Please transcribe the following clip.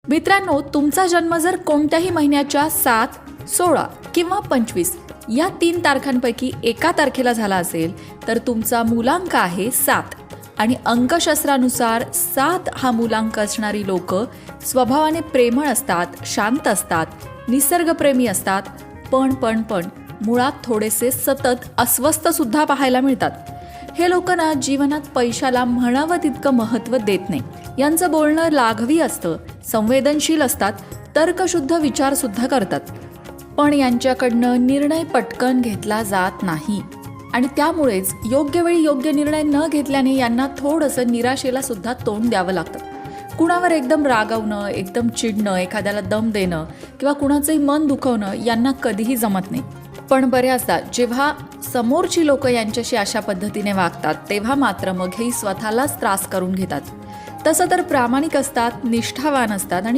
मित्रांनो, तुमचा जन्म जर कोणत्याही महिन्याच्या 7, 16 किंवा 25 या 3 तारखांपैकी एका तारखेला झाला असेल तर तुमचा मूलांक आहे 7 आणि अंकशास्त्रानुसार 7 हा मूलांक असणारी लोक स्वभावाने प्रेमळ असतात, शांत असतात, निसर्गप्रेमी असतात, पण मुळात थोडेसे सतत अस्वस्थ सुद्धा पाहायला मिळतात. हे लोक ना जीवनात पैशाला म्हणावं तितकं महत्त्व देत नाही. यांचं बोलणं लाघवी असतं, संवेदनशील असतात, तर्कशुद्ध विचार सुद्धा करतात. पण यांच्याकडनं निर्णय पटकन घेतला जात नाही आणि त्यामुळेच योग्य वेळी योग्य निर्णय न घेतल्याने यांना थोडंसं निराशेला सुद्धा तोंड द्यावं लागतं. कुणावर एकदम रागावणं, एकदम चिडणं, एखाद्याला दम देणं किंवा कुणाचंही मन दुखवणं यांना कधीही जमत नाही. पण बऱ्याचदा जेव्हा समोरची लोक यांच्याशी अशा पद्धतीने वागतात तेव्हा मात्र मग हे स्वतःलाच त्रास करून घेतात. तसं तर प्रामाणिक असतात, निष्ठावान असतात आणि